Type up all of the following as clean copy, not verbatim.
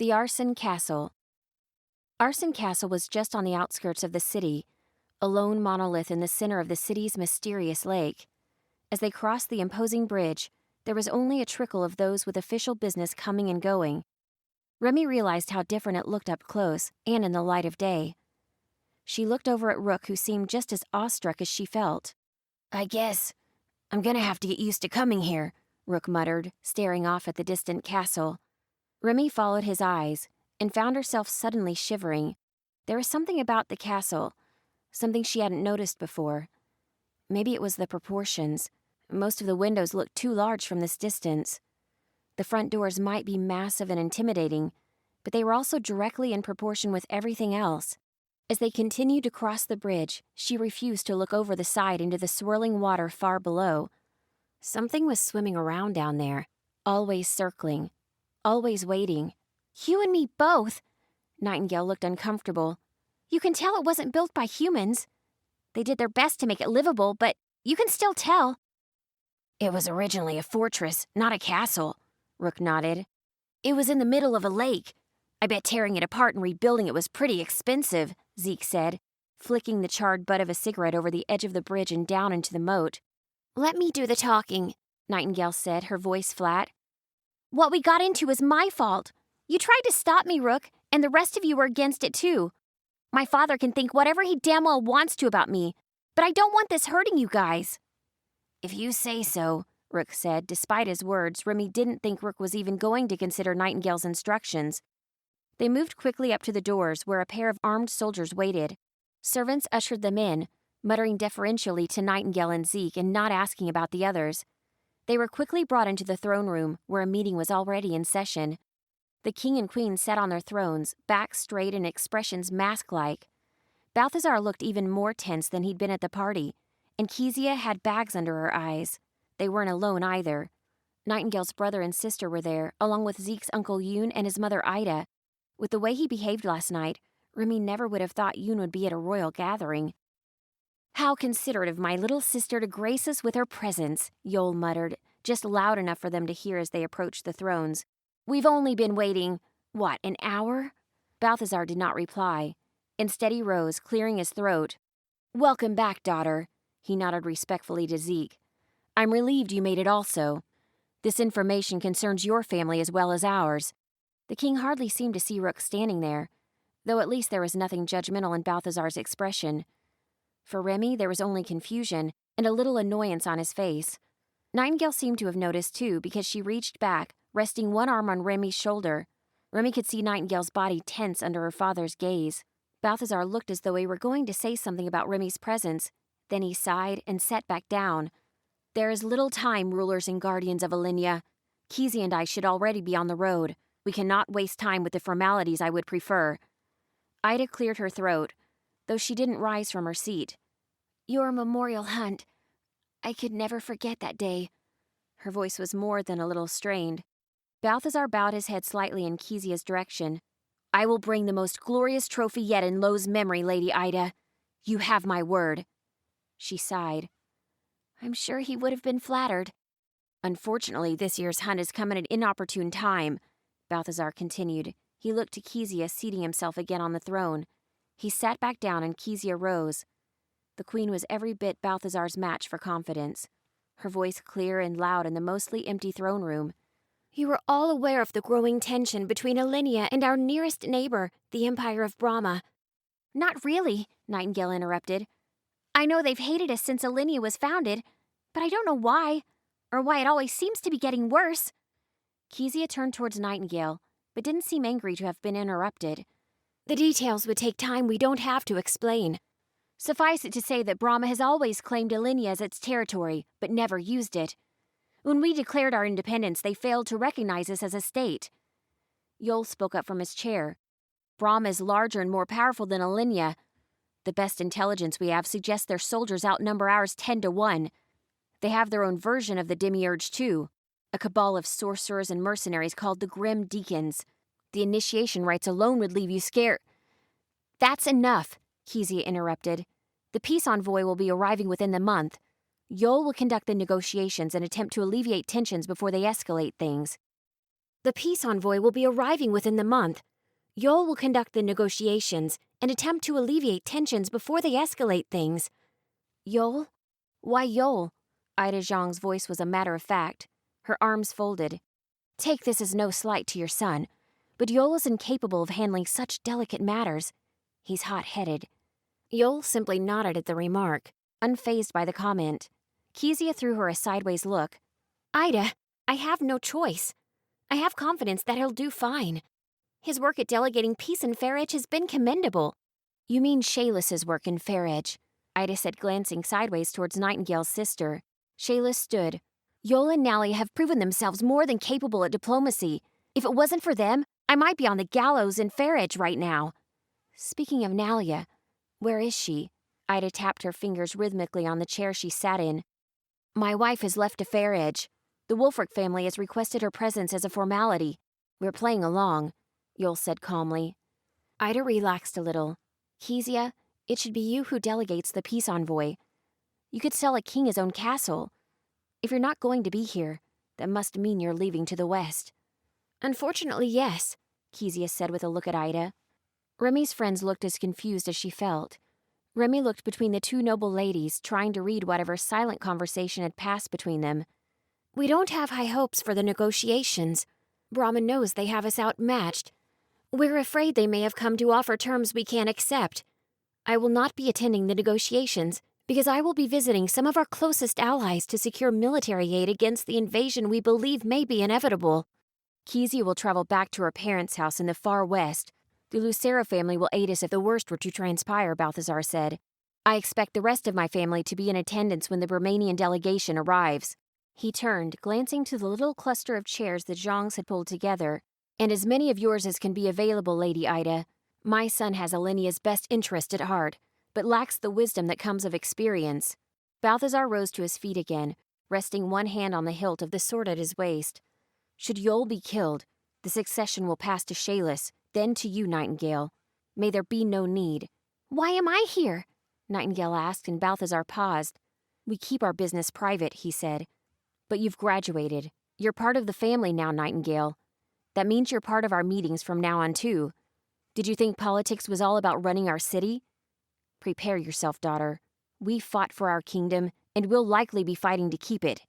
The Arsen Castle. Arsen Castle was just on the outskirts of the city, a lone monolith in the center of the city's mysterious lake. As they crossed the imposing bridge, there was only a trickle of those with official business coming and going. Remy realized how different it looked up close and in the light of day. She looked over at Rook, who seemed just as awestruck as she felt. "I guess I'm gonna have to get used to coming here," Rook muttered, staring off at the distant castle. Remy followed his eyes and found herself suddenly shivering. There was something about the castle, something she hadn't noticed before. Maybe it was the proportions. Most of the windows looked too large from this distance. The front doors might be massive and intimidating, but they were also directly in proportion with everything else. As they continued to cross the bridge, she refused to look over the side into the swirling water far below. Something was swimming around down there, always circling, always waiting. "You and me both." Nightingale looked uncomfortable. "You can tell it wasn't built by humans. They did their best to make it livable, but you can still tell." "It was originally a fortress, not a castle," Rook nodded. "It was in the middle of a lake. I bet tearing it apart and rebuilding it was pretty expensive," Zeke said, flicking the charred butt of a cigarette over the edge of the bridge and down into the moat. "Let me do the talking," Nightingale said, her voice flat. "What we got into is my fault. You tried to stop me, Rook, and the rest of you were against it too. My father can think whatever he damn well wants to about me, but I don't want this hurting you guys." "If you say so," Rook said. Despite his words, Remy didn't think Rook was even going to consider Nightingale's instructions. They moved quickly up to the doors, where a pair of armed soldiers waited. Servants ushered them in, muttering deferentially to Nightingale and Zeke and not asking about the others. They were quickly brought into the throne room, where a meeting was already in session. The king and queen sat on their thrones, backs straight and expressions mask-like. Balthazar looked even more tense than he'd been at the party, and Kezia had bags under her eyes. They weren't alone either. Nightingale's brother and sister were there, along with Zeke's uncle Yoon and his mother Ida. With the way he behaved last night, Remy never would have thought Yoon would be at a royal gathering. "How considerate of my little sister to grace us with her presence," Yol muttered, just loud enough for them to hear as they approached the thrones. "We've only been waiting, what, an hour?" Balthazar did not reply. Instead he rose, clearing his throat. "Welcome back, daughter," he nodded respectfully to Zeke. "I'm relieved you made it also. This information concerns your family as well as ours." The king hardly seemed to see Rook standing there, though at least there was nothing judgmental in Balthazar's expression. For Remy, there was only confusion and a little annoyance on his face. Nightingale seemed to have noticed too, because she reached back, resting one arm on Remy's shoulder. Remy could see Nightingale's body tense under her father's gaze. Balthazar looked as though he were going to say something about Remy's presence. Then he sighed and sat back down. "There is little time, rulers and guardians of Alinea. Kezia and I should already be on the road. We cannot waste time with the formalities I would prefer." Ida cleared her throat, though she didn't rise from her seat. "Your memorial hunt. I could never forget that day." Her voice was more than a little strained. Balthazar bowed his head slightly in Kezia's direction. "I will bring the most glorious trophy yet in Lo's memory, Lady Ida. You have my word." She sighed. "I'm sure he would have been flattered." "Unfortunately, this year's hunt has come at an inopportune time," Balthazar continued. He looked to Kezia, seating himself again on the throne. He sat back down and Kezia rose. The queen was every bit Balthazar's match for confidence, her voice clear and loud in the mostly empty throne room. "You are all aware of the growing tension between Alinea and our nearest neighbor, the Empire of Brahma." "Not really," Nightingale interrupted. "I know they've hated us since Alinea was founded, but I don't know why, or why it always seems to be getting worse." Kezia turned towards Nightingale, but didn't seem angry to have been interrupted. "The details would take time we don't have to explain. Suffice it to say that Brahma has always claimed Alinea as its territory, but never used it. When we declared our independence, they failed to recognize us as a state." Yol spoke up from his chair. "Brahma is larger and more powerful than Alinea. The best intelligence we have suggests their soldiers outnumber ours 10-1. They have their own version of the Demiurge too, a cabal of sorcerers and mercenaries called the Grim Deacons. The initiation rites alone would leave you scared." "That's enough," Kezia interrupted. "The peace envoy will be arriving within the month. Yol will conduct the negotiations and attempt to alleviate tensions before they escalate things." The peace envoy will be arriving within the month. Yol will conduct the negotiations and attempt to alleviate tensions before they escalate things. Yol? Why Yol? Ida Zhang's voice was a matter of fact, her arms folded. Take this as no slight to your son, but Yol is incapable of handling such delicate matters. He's hot-headed. Yol simply nodded at the remark, unfazed by the comment. Kezia threw her a sideways look. Ida, I have no choice. I have confidence that he'll do fine. His work at delegating peace in Fair Edge has been commendable. You mean Shayless's work in Fair Edge, Ida said, glancing sideways towards Nightingale's sister. Shayless stood. Yol and Nally have proven themselves more than capable at diplomacy. If it wasn't for them, I might be on the gallows in Fair Edge right now. Speaking of Nalia, where is she? Ida tapped her fingers rhythmically on the chair she sat in. My wife has left to Fair Edge. The Wolfric family has requested her presence as a formality. We're playing along, Yol said calmly. Ida relaxed a little. Kezia, it should be you who delegates the peace envoy. You could sell a king his own castle. If you're not going to be here, that must mean you're leaving to the west. Unfortunately, yes, Kezia said with a look at Ida. Remy's friends looked as confused as she felt. Remy looked between the two noble ladies, trying to read whatever silent conversation had passed between them. We don't have high hopes for the negotiations. Brahmin knows they have us outmatched. We're afraid they may have come to offer terms we can't accept. I will not be attending the negotiations because I will be visiting some of our closest allies to secure military aid against the invasion we believe may be inevitable. Kezia will travel back to her parents' house in the far west. The Lucero family will aid us if the worst were to transpire, Balthazar said. I expect the rest of my family to be in attendance when the Romanian delegation arrives. He turned, glancing to the little cluster of chairs the Zhangs had pulled together. And as many of yours as can be available, Lady Ida. My son has Alenia's best interest at heart, but lacks the wisdom that comes of experience. Balthazar rose to his feet again, resting one hand on the hilt of the sword at his waist. Should Yol be killed, the succession will pass to Shayless, then to you, Nightingale. May there be no need. Why am I here? Nightingale asked, and Balthazar paused. We keep our business private, he said. But you've graduated. You're part of the family now, Nightingale. That means you're part of our meetings from now on, too. Did you think politics was all about running our city? Prepare yourself, daughter. We fought for our kingdom, and we'll likely be fighting to keep it.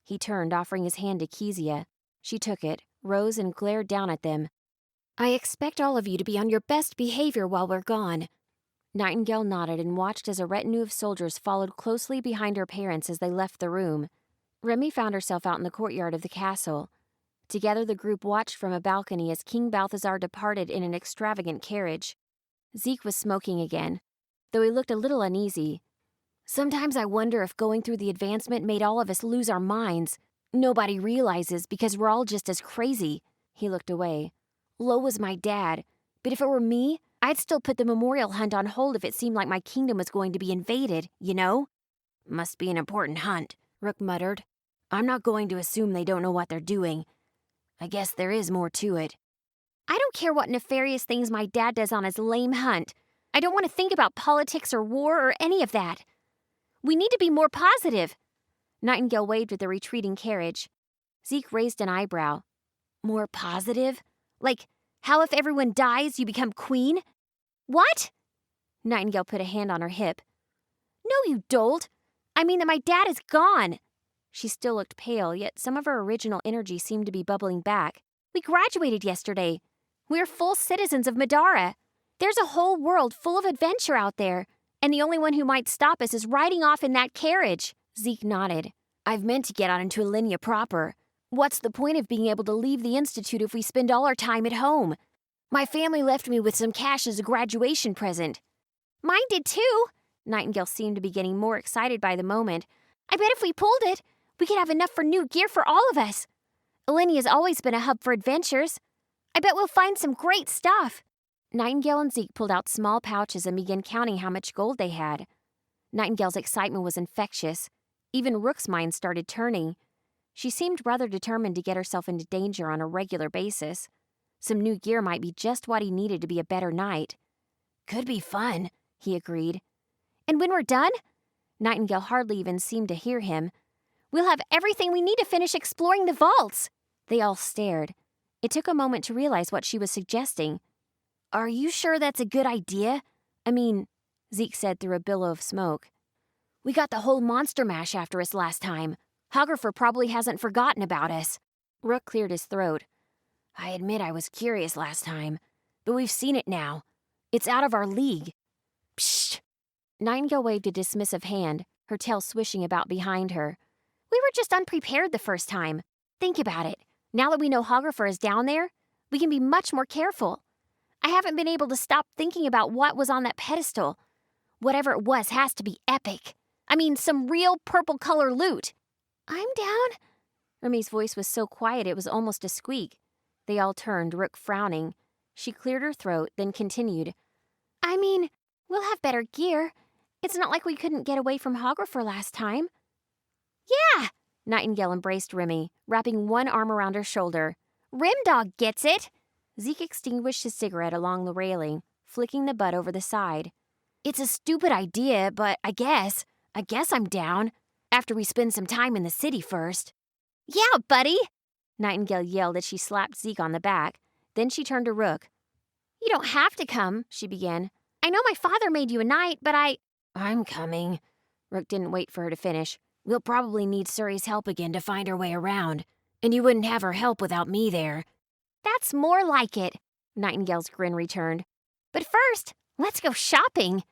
He turned, offering his hand to Kezia. She took it, rose, and glared down at them. I expect all of you to be on your best behavior while we're gone. Nightingale nodded and watched as a retinue of soldiers followed closely behind her parents as they left the room. Remy found herself out in the courtyard of the castle. Together the group watched from a balcony as King Balthazar departed in an extravagant carriage. Zeke was smoking again, though he looked a little uneasy. Sometimes I wonder if going through the advancement made all of us lose our minds. Nobody realizes because we're all just as crazy. He looked away. Lo was my dad, but if it were me, I'd still put the memorial hunt on hold if it seemed like my kingdom was going to be invaded, you know? Must be an important hunt, Rook muttered. I'm not going to assume they don't know what they're doing. I guess there is more to it. I don't care what nefarious things my dad does on his lame hunt. I don't want to think about politics or war or any of that. We need to be more positive. Nightingale waved at the retreating carriage. Zeke raised an eyebrow. More positive? Like, how if everyone dies, you become queen? What? Nightingale put a hand on her hip. No, you dolt. I mean that my dad is gone. She still looked pale, yet some of her original energy seemed to be bubbling back. We graduated yesterday. We're full citizens of Middara. There's a whole world full of adventure out there, and the only one who might stop us is riding off in that carriage. Zeke nodded. I've meant to get out into Alenia proper. What's the point of being able to leave the Institute if we spend all our time at home? My family left me with some cash as a graduation present. Mine did too. Nightingale seemed to be getting more excited by the moment. I bet if we pulled it, we could have enough for new gear for all of us. Alenia's always been a hub for adventures. I bet we'll find some great stuff. Nightingale and Zeke pulled out small pouches and began counting how much gold they had. Nightingale's excitement was infectious. Even Rook's mind started turning. She seemed rather determined to get herself into danger on a regular basis. Some new gear might be just what he needed to be a better knight. Could be fun, he agreed. And when we're done? Nightingale hardly even seemed to hear him. We'll have everything we need to finish exploring the vaults. They all stared. It took a moment to realize what she was suggesting. Are you sure that's a good idea? I mean, Zeke said through a billow of smoke. We got the whole monster mash after us last time. Hographer probably hasn't forgotten about us. Rook cleared his throat. I admit I was curious last time, but we've seen it now. It's out of our league. Psst! Nightingale waved a dismissive hand, her tail swishing about behind her. We were just unprepared the first time. Think about it. Now that we know Hographer is down there, we can be much more careful. I haven't been able to stop thinking about what was on that pedestal. Whatever it was has to be epic. I mean, some real purple color loot. I'm down. Remy's voice was so quiet it was almost a squeak. They all turned, Rook frowning. She cleared her throat, then continued. I mean, we'll have better gear. It's not like we couldn't get away from Hographer last time. Yeah! Nightingale embraced Remy, wrapping one arm around her shoulder. Rimdog gets it! Zeke extinguished his cigarette along the railing, flicking the butt over the side. It's a stupid idea, but I guess I'm down. After we spend some time in the city first. Yeah, buddy! Nightingale yelled as she slapped Zeke on the back. Then she turned to Rook. You don't have to come, she began. I know my father made you a knight, but I'm coming. Rook didn't wait for her to finish. We'll probably need Suri's help again to find our way around. And you wouldn't have her help without me there. That's more like it, Nightingale's grin returned. But first, let's go shopping.